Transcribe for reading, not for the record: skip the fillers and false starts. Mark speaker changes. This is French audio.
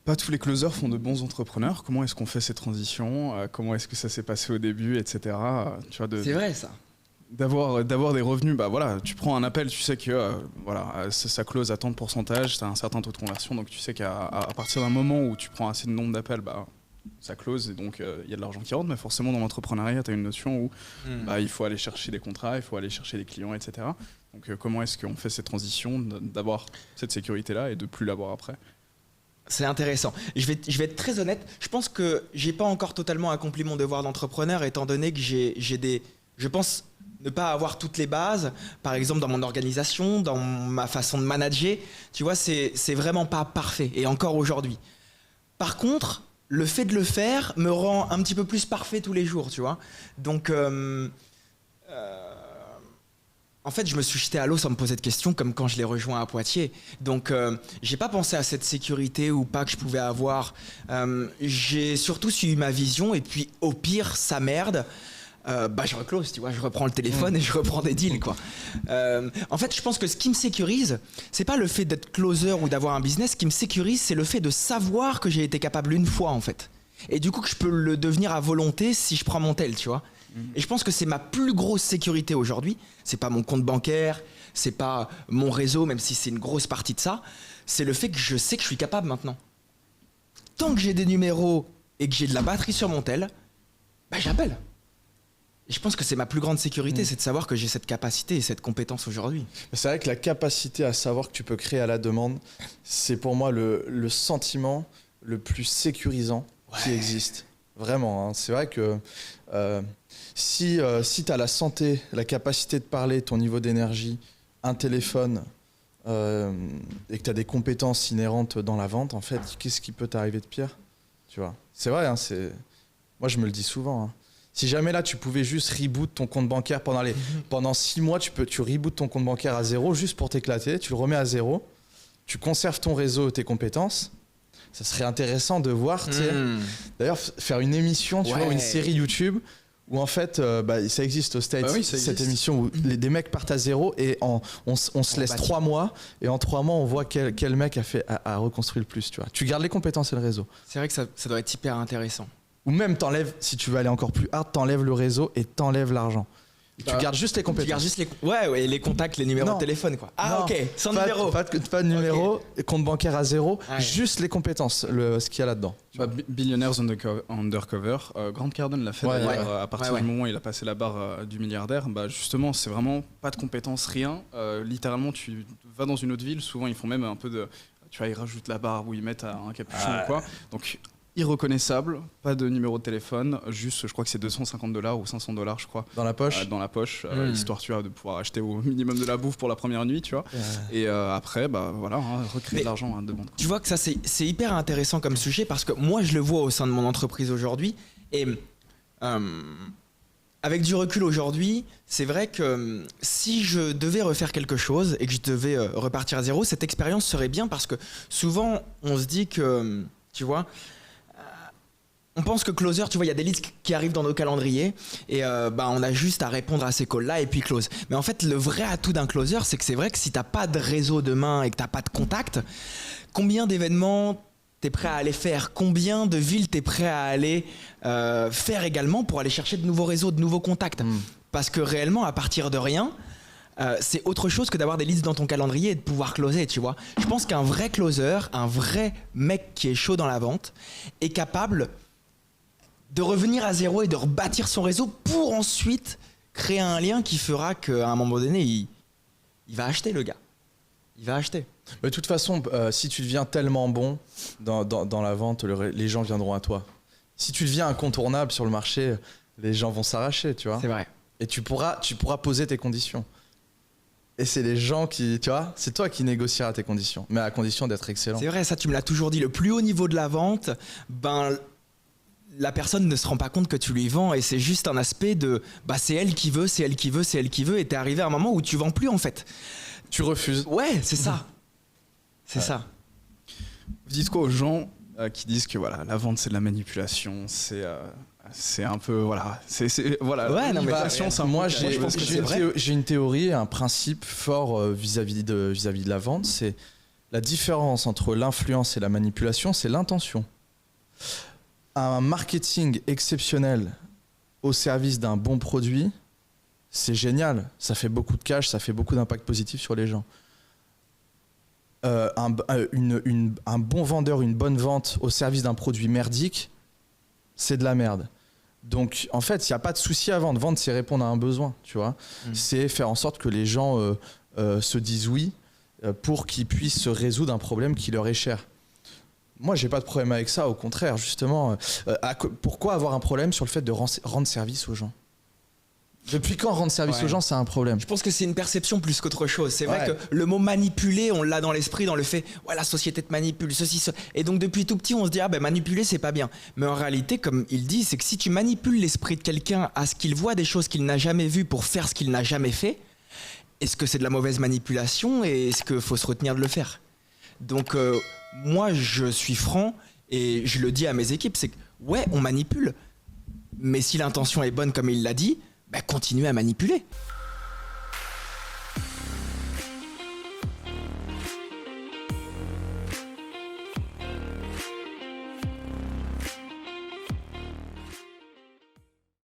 Speaker 1: pas tous les closers font de bons entrepreneurs. Comment est-ce qu'on fait ces transitions? Comment est-ce que ça s'est passé au début, etc. Tu vois,
Speaker 2: C'est vrai ça.
Speaker 1: D'avoir des revenus, bah voilà, tu prends un appel, tu sais que voilà, ça close à tant de pourcentage, tu as un certain taux de conversion, donc tu sais qu'à partir d'un moment où tu prends assez de nombre d'appels, bah ça close et donc il y a de l'argent qui rentre, mais forcément dans l'entrepreneuriat, tu as une notion où bah, il faut aller chercher des contrats, il faut aller chercher des clients, etc. Donc comment est-ce qu'on fait cette transition d'avoir cette sécurité-là et de plus l'avoir après?
Speaker 2: C'est intéressant. Je vais être très honnête, je pense que j'ai pas encore totalement accompli mon devoir d'entrepreneur étant donné que je pense ne pas avoir toutes les bases, par exemple dans mon organisation, dans ma façon de manager, tu vois, c'est vraiment pas parfait, et encore aujourd'hui. Par contre, le fait de le faire me rend un petit peu plus parfait tous les jours, tu vois. Donc, en fait, je me suis jeté à l'eau sans me poser de questions, comme quand je l'ai rejoint à Poitiers. Donc, j'ai pas pensé à cette sécurité ou pas que je pouvais avoir. J'ai surtout suivi ma vision, et puis au pire, ça merde. Bah je reclose, tu vois, je reprends le téléphone et je reprends des deals, quoi. En fait, je pense que ce qui me sécurise, c'est pas le fait d'être closer ou d'avoir un business. Ce qui me sécurise, c'est le fait de savoir que j'ai été capable une fois, en fait. Et du coup, que je peux le devenir à volonté si je prends mon tel, tu vois. Et je pense que c'est ma plus grosse sécurité aujourd'hui. C'est pas mon compte bancaire, c'est pas mon réseau, même si c'est une grosse partie de ça. C'est le fait que je sais que je suis capable maintenant. Tant que j'ai des numéros et que j'ai de la batterie sur mon tel, bah j'appelle. Et je pense que c'est ma plus grande sécurité, c'est de savoir que j'ai cette capacité et cette compétence aujourd'hui.
Speaker 3: C'est vrai que la capacité à savoir que tu peux créer à la demande, c'est pour moi le sentiment le plus sécurisant qui existe. Vraiment, hein. C'est vrai que si tu as la santé, la capacité de parler, ton niveau d'énergie, un téléphone et que tu as des compétences inhérentes dans la vente, en fait, qu'est-ce qui peut t'arriver de pire? Tu vois, c'est vrai, hein, moi je me le dis souvent. Hein. Si jamais là tu pouvais juste reboot ton compte bancaire pendant 6 mois, tu rebootes ton compte bancaire à zéro juste pour t'éclater, tu le remets à zéro, tu conserves ton réseau, tes compétences. Ça serait intéressant de voir, d'ailleurs faire une émission, tu vois, ou une série YouTube où en fait, ça existe aux States, cette émission où des mecs partent à zéro et on se laisse 3 mois et en 3 mois on voit quel mec a reconstruit le plus, tu vois. Tu gardes les compétences et le réseau.
Speaker 2: C'est vrai que ça doit être hyper intéressant.
Speaker 3: Ou même t'enlèves, si tu veux aller encore plus hard, t'enlèves le réseau et t'enlèves l'argent. Tu gardes juste les compétences. Tu gardes juste
Speaker 2: les contacts, les numéros de téléphone, quoi. Ah, non, ok, sans numéro.
Speaker 3: Pas de numéro, compte bancaire à zéro, juste les compétences, ce qu'il y a là-dedans.
Speaker 1: Billionaires Undercover, Grant Cardone l'a fait d'ailleurs, à partir du moment où il a passé la barre du milliardaire. Bah, justement, c'est vraiment pas de compétences, rien. Littéralement, tu vas dans une autre ville, souvent ils font même un peu de... Tu vois, ils rajoutent la barre ou ils mettent un capuchon ou quoi. Donc, irreconnaissable, pas de numéro de téléphone, juste je crois que c'est $250 ou $500 je crois.
Speaker 3: Dans la poche
Speaker 1: histoire tu vois, de pouvoir acheter au minimum de la bouffe pour la première nuit, tu vois. Et après, bah voilà, recréer de l'argent à demande.
Speaker 2: Tu vois que ça c'est hyper intéressant comme sujet parce que moi je le vois au sein de mon entreprise aujourd'hui et avec du recul aujourd'hui, c'est vrai que si je devais refaire quelque chose et que je devais repartir à zéro, cette expérience serait bien parce que souvent on se dit que, tu vois, on pense que closer, tu vois, il y a des leads qui arrivent dans nos calendriers et on a juste à répondre à ces calls-là et puis close. Mais en fait, le vrai atout d'un closer, c'est que c'est vrai que si t'as pas de réseau demain et que t'as pas de contact, combien d'événements t'es prêt à aller faire? Combien de villes t'es prêt à aller faire également pour aller chercher de nouveaux réseaux, de nouveaux contacts? Parce que réellement, à partir de rien, c'est autre chose que d'avoir des leads dans ton calendrier et de pouvoir closer, tu vois. Je pense qu'un vrai closer, un vrai mec qui est chaud dans la vente, est capable de revenir à zéro et de rebâtir son réseau pour ensuite créer un lien qui fera qu'à un moment donné, il va acheter, le gars. Il va acheter.
Speaker 3: Mais de toute façon, si tu deviens tellement bon dans la vente, les gens viendront à toi. Si tu deviens incontournable sur le marché, les gens vont s'arracher, tu vois.
Speaker 2: C'est vrai.
Speaker 3: Et tu pourras poser tes conditions. Et c'est les gens qui, tu vois, c'est toi qui négocieras tes conditions, mais à condition d'être excellent.
Speaker 2: C'est vrai, ça tu me l'as toujours dit. Le plus haut niveau de la vente, la personne ne se rend pas compte que tu lui vends et c'est juste un aspect de c'est elle qui veut, c'est elle qui veut, c'est elle qui veut et t'es arrivé à un moment où tu vends plus en fait.
Speaker 3: Tu refuses.
Speaker 2: Ouais, c'est ça. C'est ça.
Speaker 1: Vous dites quoi aux gens qui disent que voilà, la vente c'est de la manipulation, c'est un peu voilà,
Speaker 2: Ouais, non, mais
Speaker 3: moi j'ai une théorie, un principe fort vis-à-vis de la vente, c'est La différence entre l'influence et la manipulation, c'est l'intention. Un marketing exceptionnel au service d'un bon produit, c'est génial. Ça fait beaucoup de cash, ça fait beaucoup d'impact positif sur les gens. Un bon vendeur, une bonne vente au service d'un produit merdique, c'est de la merde. Donc, en fait, il n'y a pas de souci à vendre. Vendre, c'est répondre à un besoin, tu vois. C'est faire en sorte que les gens se disent oui pour qu'ils puissent se résoudre un problème qui leur est cher. Moi, j'ai pas de problème avec ça. Au contraire, justement, pourquoi avoir un problème sur le fait de rendre service aux gens ? Depuis quand rendre service aux gens, c'est un problème ?
Speaker 2: Je pense que c'est une perception plus qu'autre chose. C'est vrai que le mot manipuler, on l'a dans l'esprit, dans le fait, ouais, la société te manipule, ceci, cela. Et donc, depuis tout petit, on se dit, ah ben, manipuler, c'est pas bien. Mais en réalité, comme il dit, c'est que si tu manipules l'esprit de quelqu'un à ce qu'il voit des choses qu'il n'a jamais vues pour faire ce qu'il n'a jamais fait, est-ce que c'est de la mauvaise manipulation et est-ce qu'il faut se retenir de le faire ? Donc, moi, je suis franc et je le dis à mes équipes, c'est que, ouais, on manipule. Mais si l'intention est bonne, comme il l'a dit, bah, continuez à manipuler.